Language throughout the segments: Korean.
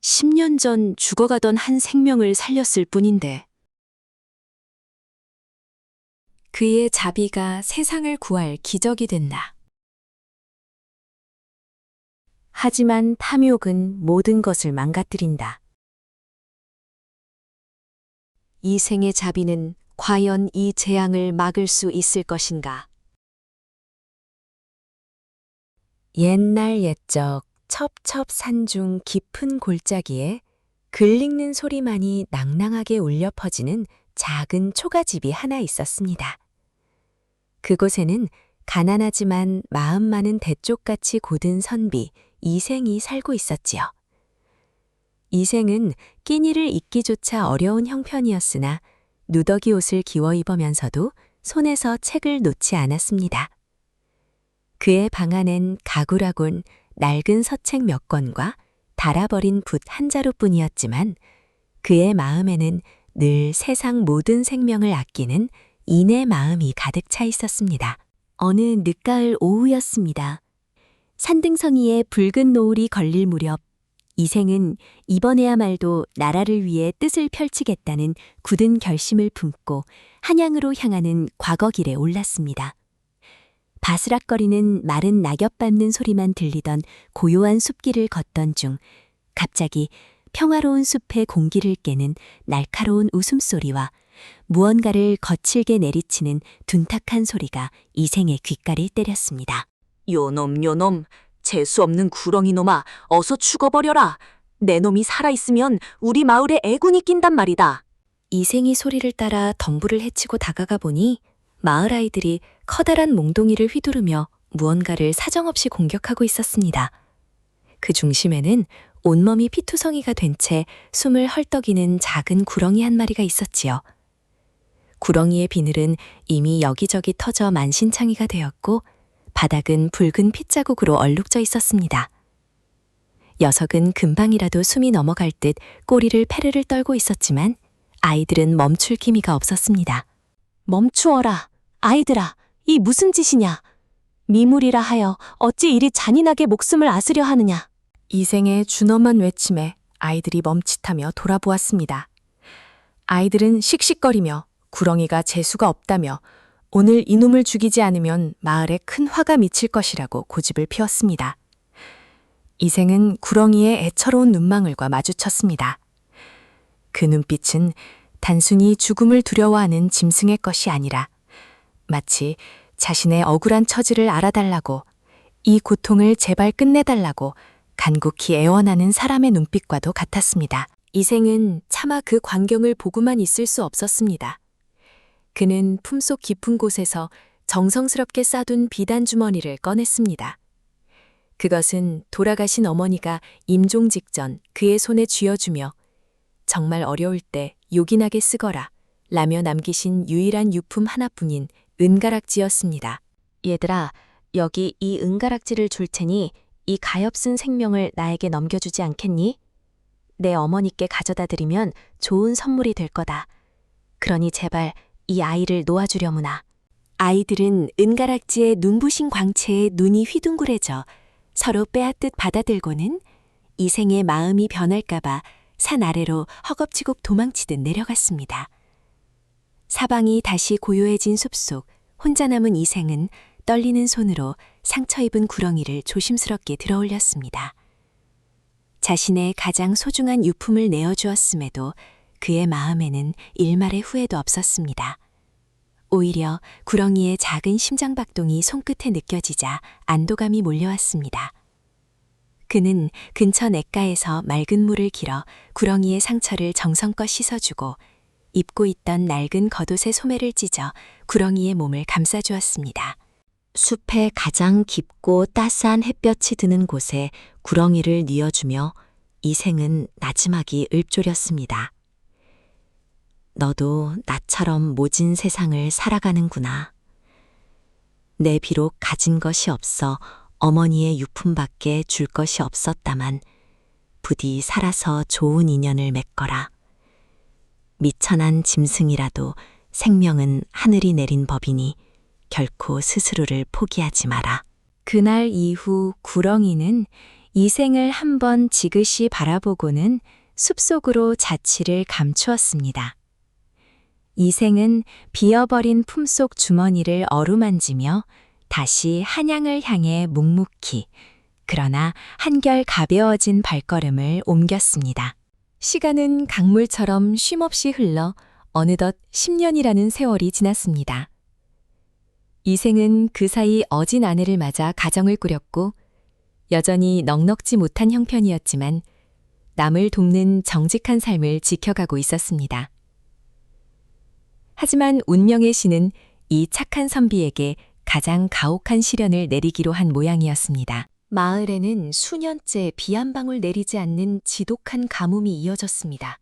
10년 전 죽어가던 한 생명을 살렸을 뿐인데. 그의 자비가 세상을 구할 기적이 된다. 하지만 탐욕은 모든 것을 망가뜨린다. 이생의 자비는 과연 이 재앙을 막을 수 있을 것인가? 옛날 옛적 첩첩산중 깊은 골짜기에 글 읽는 소리만이 낭낭하게 울려 퍼지는 작은 초가집이 하나 있었습니다. 그곳에는 가난하지만 마음 많은 대쪽같이 고든 선비 이생이 살고 있었지요. 이생은 끼니를 잊기조차 어려운 형편이었으나 누더기 옷을 기워 입으면서도 손에서 책을 놓지 않았습니다. 그의 방 안엔 가구라곤 낡은 서책 몇 권과 닳아버린 붓 한 자루뿐이었지만 그의 마음에는 늘 세상 모든 생명을 아끼는 인의 마음이 가득 차 있었습니다. 어느 늦가을 오후였습니다. 산등성이에 붉은 노을이 걸릴 무렵 이생은 이번에야말로 나라를 위해 뜻을 펼치겠다는 굳은 결심을 품고 한양으로 향하는 과거길에 올랐습니다. 바스락거리는 마른 낙엽 밟는 소리만 들리던 고요한 숲길을 걷던 중 갑자기 평화로운 숲의 공기를 깨는 날카로운 웃음소리와 무언가를 거칠게 내리치는 둔탁한 소리가 이생의 귓가를 때렸습니다. 요놈, 재수없는 구렁이 놈아, 어서 죽어버려라. 내 놈이 살아있으면 우리 마을에 애군이 낀단 말이다. 이생이 소리를 따라 덤불을 헤치고 다가가 보니 마을 아이들이 커다란 몽둥이를 휘두르며 무언가를 사정없이 공격하고 있었습니다. 그 중심에는 온몸이 피투성이가 된 채 숨을 헐떡이는 작은 구렁이 한 마리가 있었지요. 구렁이의 비늘은 이미 여기저기 터져 만신창이가 되었고 바닥은 붉은 핏자국으로 얼룩져 있었습니다. 녀석은 금방이라도 숨이 넘어갈 듯 꼬리를 페르를 떨고 있었지만 아이들은 멈출 기미가 없었습니다. 멈추어라, 아이들아, 이 무슨 짓이냐? 미물이라 하여 어찌 이리 잔인하게 목숨을 앗으려 하느냐? 이생의 준엄한 외침에 아이들이 멈칫하며 돌아보았습니다. 아이들은 씩씩거리며 구렁이가 재수가 없다며 오늘 이놈을 죽이지 않으면 마을에 큰 화가 미칠 것이라고 고집을 피웠습니다. 이생은 구렁이의 애처로운 눈망울과 마주쳤습니다. 그 눈빛은 단순히 죽음을 두려워하는 짐승의 것이 아니라 마치 자신의 억울한 처지를 알아달라고 이 고통을 제발 끝내달라고 간곡히 애원하는 사람의 눈빛과도 같았습니다. 이생은 차마 그 광경을 보고만 있을 수 없었습니다. 그는 품속 깊은 곳에서 정성스럽게 싸둔 비단 주머니를 꺼냈습니다. 그것은 돌아가신 어머니가 임종 직전 그의 손에 쥐어주며 정말 어려울 때 요긴하게 쓰거라 라며 남기신 유일한 유품 하나뿐인 은가락지였습니다. 얘들아, 여기 이 은가락지를 줄 테니 이 가엾은 생명을 나에게 넘겨주지 않겠니? 내 어머니께 가져다 드리면 좋은 선물이 될 거다. 그러니 제발 이 아이를 놓아주려무나. 아이들은 은가락지의 눈부신 광채에 눈이 휘둥그레져 서로 빼앗듯 받아들고는 이생의 마음이 변할까봐 산 아래로 허겁지겁 도망치듯 내려갔습니다. 사방이 다시 고요해진 숲속 혼자 남은 이생은 떨리는 손으로 상처 입은 구렁이를 조심스럽게 들어올렸습니다. 자신의 가장 소중한 유품을 내어주었음에도 그의 마음에는 일말의 후회도 없었습니다. 오히려 구렁이의 작은 심장박동이 손끝에 느껴지자 안도감이 몰려왔습니다. 그는 근처 냇가에서 맑은 물을 길어 구렁이의 상처를 정성껏 씻어주고 입고 있던 낡은 겉옷의 소매를 찢어 구렁이의 몸을 감싸주었습니다. 숲의 가장 깊고 따스한 햇볕이 드는 곳에 구렁이를 뉘어주며 이생은 나지막이 읊조렸습니다. 너도 나처럼 모진 세상을 살아가는구나. 내 비록 가진 것이 없어 어머니의 유품밖에 줄 것이 없었다만 부디 살아서 좋은 인연을 맺거라. 미천한 짐승이라도 생명은 하늘이 내린 법이니 결코 스스로를 포기하지 마라. 그날 이후 구렁이는 이생을 한번 지그시 바라보고는 숲속으로 자취를 감추었습니다. 이생은 비어버린 품속 주머니를 어루만지며 다시 한양을 향해 묵묵히, 그러나 한결 가벼워진 발걸음을 옮겼습니다. 시간은 강물처럼 쉼없이 흘러 어느덧 10년이라는 세월이 지났습니다. 이생은 그 사이 어진 아내를 맞아 가정을 꾸렸고 여전히 넉넉지 못한 형편이었지만 남을 돕는 정직한 삶을 지켜가고 있었습니다. 하지만 운명의 신은 이 착한 선비에게 가장 가혹한 시련을 내리기로 한 모양이었습니다. 마을에는 수년째 비 한 방울 내리지 않는 지독한 가뭄이 이어졌습니다.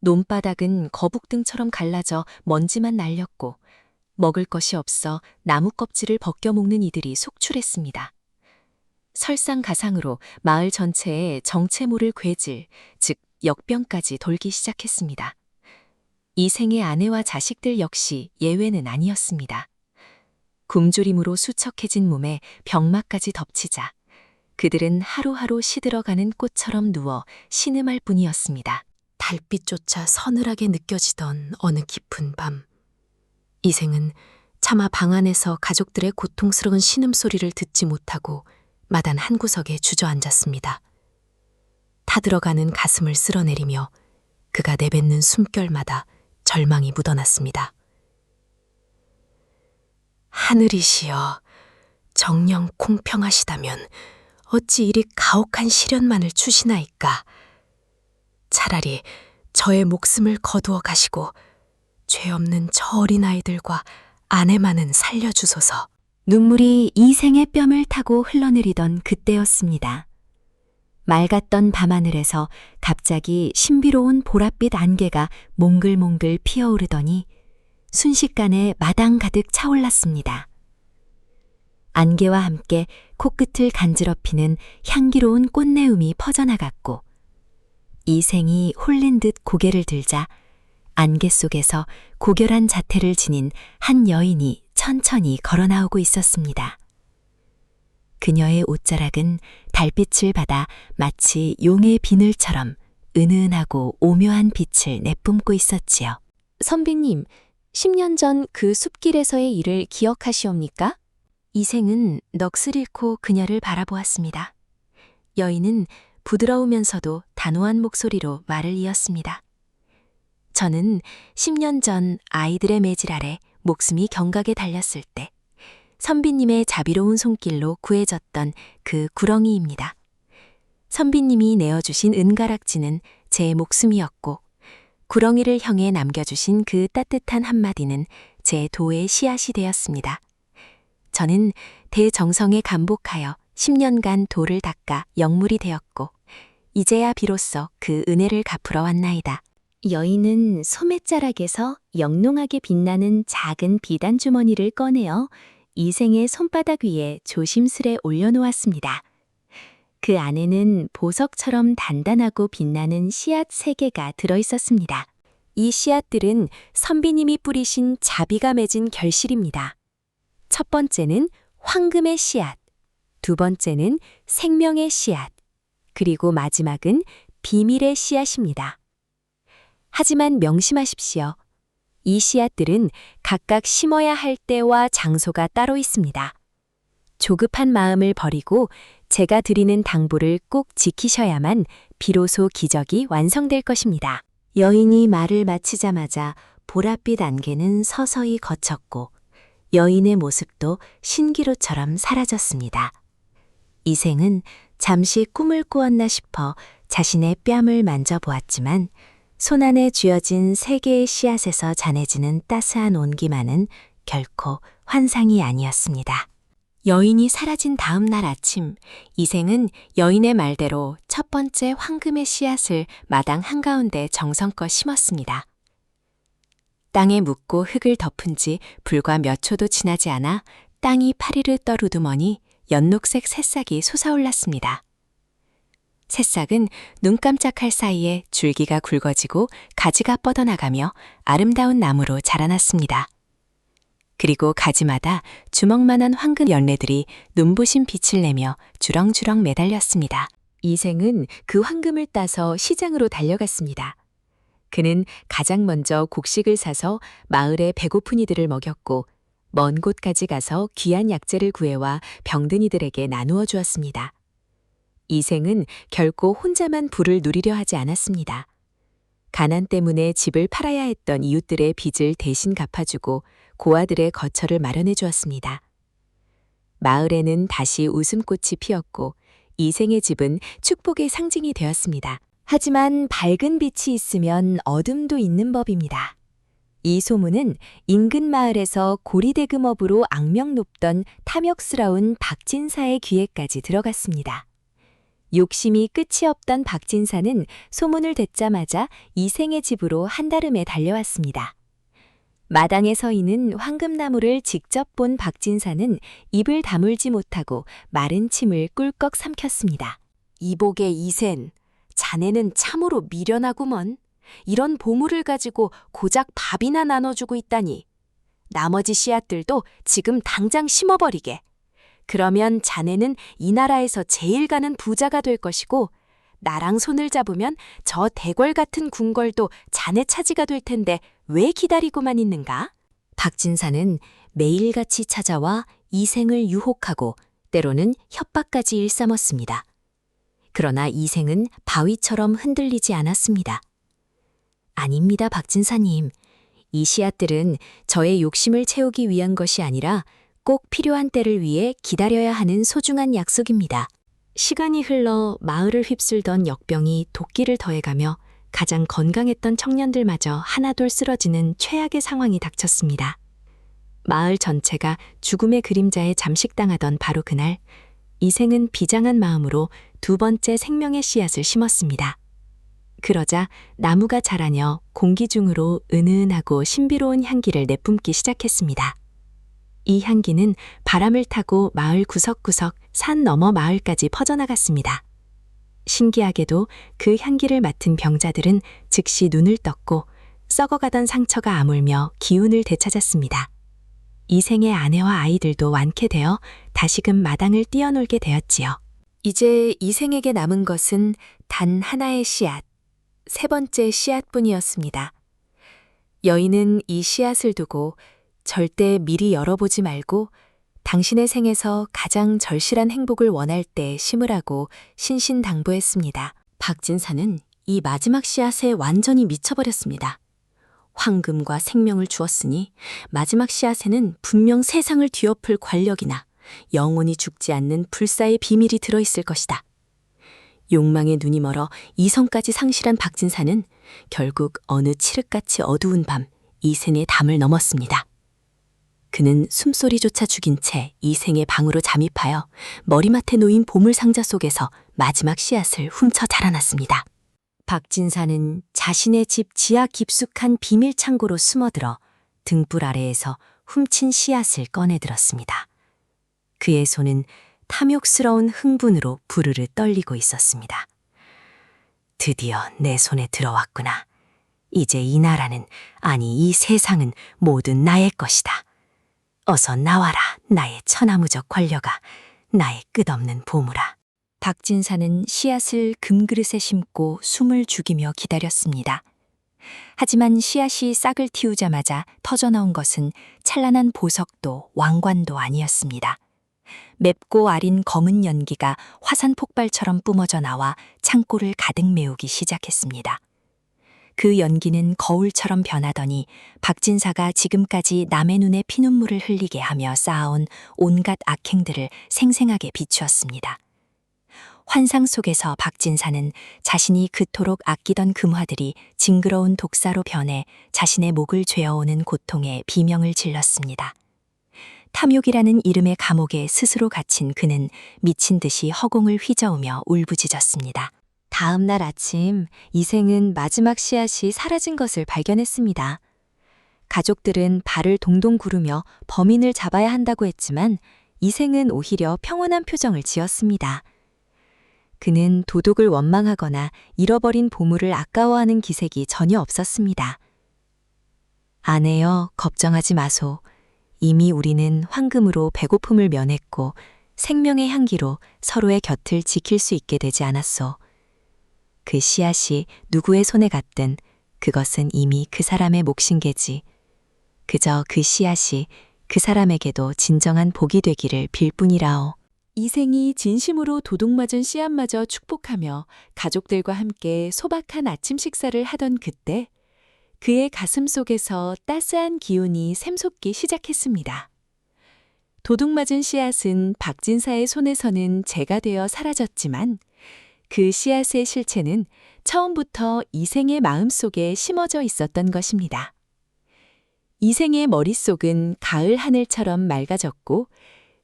논바닥은 거북등처럼 갈라져 먼지만 날렸고 먹을 것이 없어 나무 껍질을 벗겨 먹는 이들이 속출했습니다. 설상가상으로 마을 전체에 정체모를 괴질, 즉 역병까지 돌기 시작했습니다. 이생의 아내와 자식들 역시 예외는 아니었습니다. 굶주림으로 수척해진 몸에 병마까지 덮치자 그들은 하루하루 시들어가는 꽃처럼 누워 신음할 뿐이었습니다. 달빛조차 서늘하게 느껴지던 어느 깊은 밤, 이생은 차마 방 안에서 가족들의 고통스러운 신음소리를 듣지 못하고 마당 한 구석에 주저앉았습니다. 타들어가는 가슴을 쓸어내리며 그가 내뱉는 숨결마다 절망이 묻어났습니다. 하늘이시여, 정녕 공평하시다면 어찌 이리 가혹한 시련만을 주시나이까. 차라리 저의 목숨을 거두어 가시고 죄 없는 저 어린아이들과 아내만은 살려주소서. 눈물이 이생의 뺨을 타고 흘러내리던 그때였습니다. 맑았던 밤하늘에서 갑자기 신비로운 보랏빛 안개가 몽글몽글 피어오르더니 순식간에 마당 가득 차올랐습니다. 안개와 함께 코끝을 간지럽히는 향기로운 꽃내음이 퍼져나갔고 이생이 홀린 듯 고개를 들자 안개 속에서 고결한 자태를 지닌 한 여인이 천천히 걸어나오고 있었습니다. 그녀의 옷자락은 달빛을 받아 마치 용의 비늘처럼 은은하고 오묘한 빛을 내뿜고 있었지요. 선비님, 10년 전 그 숲길에서의 일을 기억하시옵니까? 이생은 넋을 잃고 그녀를 바라보았습니다. 여인은 부드러우면서도 단호한 목소리로 말을 이었습니다. 저는 10년 전 아이들의 매질 아래 목숨이 경각에 달렸을 때 선비님의 자비로운 손길로 구해졌던 그 구렁이입니다. 선비님이 내어주신 은가락지는 제 목숨이었고 구렁이를 향해 남겨주신 그 따뜻한 한마디는 제 도의 씨앗이 되었습니다. 저는 대정성에 감복하여 10년간 돌을 닦아 영물이 되었고 이제야 비로소 그 은혜를 갚으러 왔나이다. 여인은 소매자락에서 영롱하게 빛나는 작은 비단 주머니를 꺼내어 이생의 손바닥 위에 조심스레 올려놓았습니다. 그 안에는 보석처럼 단단하고 빛나는 씨앗 3개가 들어있었습니다. 이 씨앗들은 선비님이 뿌리신 자비가 맺은 결실입니다. 첫 번째는 황금의 씨앗, 두 번째는 생명의 씨앗, 그리고 마지막은 비밀의 씨앗입니다. 하지만 명심하십시오. 이 씨앗들은 각각 심어야 할 때와 장소가 따로 있습니다. 조급한 마음을 버리고 제가 드리는 당부를 꼭 지키셔야만 비로소 기적이 완성될 것입니다. 여인이 말을 마치자마자 보랏빛 안개는 서서히 걷혔고 여인의 모습도 신기루처럼 사라졌습니다. 이생은 잠시 꿈을 꾸었나 싶어 자신의 뺨을 만져보았지만 손안에 쥐어진 3개의 씨앗에서 전해지는 따스한 온기만은 결코 환상이 아니었습니다. 여인이 사라진 다음 날 아침, 이생은 여인의 말대로 첫 번째 황금의 씨앗을 마당 한가운데 정성껏 심었습니다. 땅에 묻고 흙을 덮은 지 불과 몇 초도 지나지 않아 땅이 파리를 떠루두머니 연녹색 새싹이 솟아올랐습니다. 새싹은 눈 깜짝할 사이에 줄기가 굵어지고 가지가 뻗어나가며 아름다운 나무로 자라났습니다. 그리고 가지마다 주먹만한 황금 열매들이 눈부신 빛을 내며 주렁주렁 매달렸습니다. 이생은 그 황금을 따서 시장으로 달려갔습니다. 그는 가장 먼저 곡식을 사서 마을의 배고픈 이들을 먹였고 먼 곳까지 가서 귀한 약재를 구해와 병든 이들에게 나누어 주었습니다. 이생은 결코 혼자만 부를 누리려 하지 않았습니다. 가난 때문에 집을 팔아야 했던 이웃들의 빚을 대신 갚아주고 고아들의 거처를 마련해 주었습니다. 마을에는 다시 웃음꽃이 피었고 이생의 집은 축복의 상징이 되었습니다. 하지만 밝은 빛이 있으면 어둠도 있는 법입니다. 이 소문은 인근 마을에서 고리대금업으로 악명 높던 탐욕스러운 박진사의 귀에까지 들어갔습니다. 욕심이 끝이 없던 박진사는 소문을 듣자마자 이생의 집으로 한달음에 달려왔습니다. 마당에 서 있는 황금나무를 직접 본 박진사는 입을 다물지 못하고 마른 침을 꿀꺽 삼켰습니다. 이복의 이센, 자네는 참으로 미련하구먼. 이런 보물을 가지고 고작 밥이나 나눠주고 있다니. 나머지 씨앗들도 지금 당장 심어버리게. 그러면 자네는 이 나라에서 제일 가는 부자가 될 것이고 나랑 손을 잡으면 저 대궐 같은 궁궐도 자네 차지가 될 텐데 왜 기다리고만 있는가? 박진사는 매일같이 찾아와 이생을 유혹하고 때로는 협박까지 일삼았습니다. 그러나 이생은 바위처럼 흔들리지 않았습니다. 아닙니다, 박진사님. 이 씨앗들은 저의 욕심을 채우기 위한 것이 아니라 꼭 필요한 때를 위해 기다려야 하는 소중한 약속입니다. 시간이 흘러 마을을 휩쓸던 역병이 도끼를 더해가며 가장 건강했던 청년들마저 하나둘 쓰러지는 최악의 상황이 닥쳤습니다. 마을 전체가 죽음의 그림자에 잠식당하던 바로 그날, 이생은 비장한 마음으로 두 번째 생명의 씨앗을 심었습니다. 그러자 나무가 자라며 공기 중으로 은은하고 신비로운 향기를 내뿜기 시작했습니다. 이 향기는 바람을 타고 마을 구석구석 산 너머 마을까지 퍼져나갔습니다. 신기하게도 그 향기를 맡은 병자들은 즉시 눈을 떴고 썩어가던 상처가 아물며 기운을 되찾았습니다. 이생의 아내와 아이들도 완쾌되어 다시금 마당을 뛰어놀게 되었지요. 이제 이생에게 남은 것은 단 하나의 씨앗, 세 번째 씨앗뿐이었습니다. 여인은 이 씨앗을 두고 절대 미리 열어보지 말고 당신의 생에서 가장 절실한 행복을 원할 때 심으라고 신신당부했습니다. 박진사는 이 마지막 씨앗에 완전히 미쳐버렸습니다. 황금과 생명을 주었으니 마지막 씨앗에는 분명 세상을 뒤엎을 권력이나 영원히 죽지 않는 불사의 비밀이 들어있을 것이다. 욕망에 눈이 멀어 이성까지 상실한 박진사는 결국 어느 칠흑같이 어두운 밤 이생의 담을 넘었습니다. 그는 숨소리조차 죽인 채 이생의 방으로 잠입하여 머리맡에 놓인 보물상자 속에서 마지막 씨앗을 훔쳐 자라났습니다. 박진사는 자신의 집 지하 깊숙한 비밀 창고로 숨어들어 등불 아래에서 훔친 씨앗을 꺼내들었습니다. 그의 손은 탐욕스러운 흥분으로 부르르 떨리고 있었습니다. 드디어 내 손에 들어왔구나. 이제 이 나라는, 아니 이 세상은 모두 나의 것이다. 어서 나와라, 나의 천하무적 권력아, 나의 끝없는 보물아. 박진사는 씨앗을 금그릇에 심고 숨을 죽이며 기다렸습니다. 하지만 씨앗이 싹을 틔우자마자 터져나온 것은 찬란한 보석도 왕관도 아니었습니다. 맵고 아린 검은 연기가 화산 폭발처럼 뿜어져 나와 창고를 가득 메우기 시작했습니다. 그 연기는 거울처럼 변하더니 박진사가 지금까지 남의 눈에 피눈물을 흘리게 하며 쌓아온 온갖 악행들을 생생하게 비추었습니다. 환상 속에서 박진사는 자신이 그토록 아끼던 금화들이 징그러운 독사로 변해 자신의 목을 죄어오는 고통에 비명을 질렀습니다. 탐욕이라는 이름의 감옥에 스스로 갇힌 그는 미친 듯이 허공을 휘저으며 울부짖었습니다. 다음 날 아침 이생은 마지막 씨앗이 사라진 것을 발견했습니다. 가족들은 발을 동동 구르며 범인을 잡아야 한다고 했지만 이생은 오히려 평온한 표정을 지었습니다. 그는 도둑을 원망하거나 잃어버린 보물을 아까워하는 기색이 전혀 없었습니다. 아내여, 걱정하지 마소. 이미 우리는 황금으로 배고픔을 면했고 생명의 향기로 서로의 곁을 지킬 수 있게 되지 않았소. 그 씨앗이 누구의 손에 갔든 그것은 이미 그 사람의 몫인 게지. 그저 그 씨앗이 그 사람에게도 진정한 복이 되기를 빌 뿐이라오. 이생이 진심으로 도둑맞은 씨앗마저 축복하며 가족들과 함께 소박한 아침 식사를 하던 그때 그의 가슴 속에서 따스한 기운이 샘솟기 시작했습니다. 도둑맞은 씨앗은 박진사의 손에서는 재가 되어 사라졌지만 그 씨앗의 실체는 처음부터 이생의 마음속에 심어져 있었던 것입니다. 이생의 머릿속은 가을 하늘처럼 맑아졌고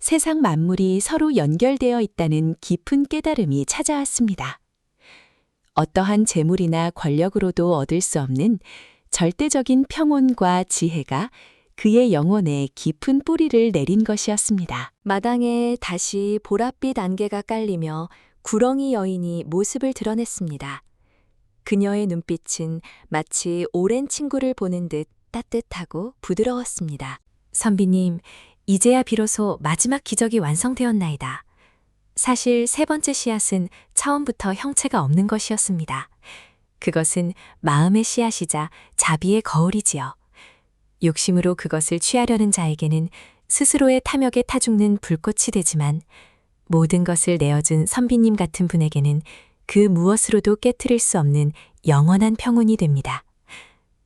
세상 만물이 서로 연결되어 있다는 깊은 깨달음이 찾아왔습니다. 어떠한 재물이나 권력으로도 얻을 수 없는 절대적인 평온과 지혜가 그의 영혼에 깊은 뿌리를 내린 것이었습니다. 마당에 다시 보랏빛 안개가 깔리며 구렁이 여인이 모습을 드러냈습니다. 그녀의 눈빛은 마치 오랜 친구를 보는 듯 따뜻하고 부드러웠습니다. 선비님, 이제야 비로소 마지막 기적이 완성되었나이다. 사실 세 번째 씨앗은 처음부터 형체가 없는 것이었습니다. 그것은 마음의 씨앗이자 자비의 거울이지요. 욕심으로 그것을 취하려는 자에게는 스스로의 탐욕에 타 죽는 불꽃이 되지만 모든 것을 내어준 선비님 같은 분에게는 그 무엇으로도 깨트릴 수 없는 영원한 평온이 됩니다.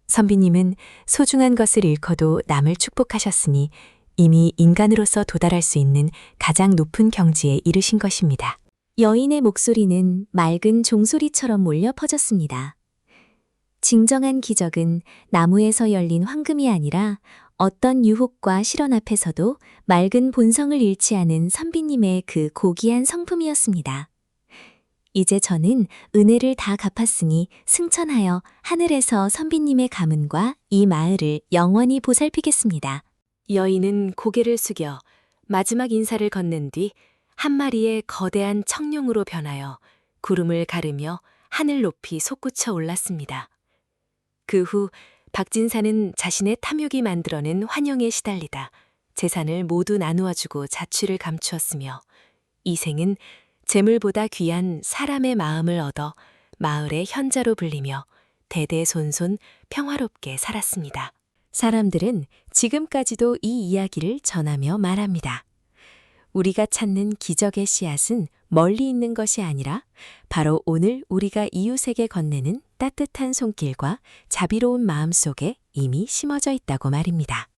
선비님은 소중한 것을 잃고도 남을 축복하셨으니 이미 인간으로서 도달할 수 있는 가장 높은 경지에 이르신 것입니다. 여인의 목소리는 맑은 종소리처럼 몰려 퍼졌습니다. 진정한 기적은 나무에서 열린 황금이 아니라 어떤 유혹과 실현 앞에서도 맑은 본성을 잃지 않은 선비님의 그 고귀한 성품이었습니다. 이제 저는 은혜를 다 갚았으니 승천하여 하늘에서 선비님의 가문과 이 마을을 영원히 보살피겠습니다. 여인은 고개를 숙여 마지막 인사를 건넨 뒤 한 마리의 거대한 청룡으로 변하여 구름을 가르며 하늘 높이 솟구쳐 올랐습니다. 그 후 박진사는 자신의 탐욕이 만들어낸 환영에 시달리다 재산을 모두 나누어주고 자취를 감추었으며 이생은 재물보다 귀한 사람의 마음을 얻어 마을의 현자로 불리며 대대손손 평화롭게 살았습니다. 사람들은 지금까지도 이 이야기를 전하며 말합니다. 우리가 찾는 기적의 씨앗은 멀리 있는 것이 아니라 바로 오늘 우리가 이웃에게 건네는 따뜻한 손길과 자비로운 마음 속에 이미 심어져 있다고 말입니다.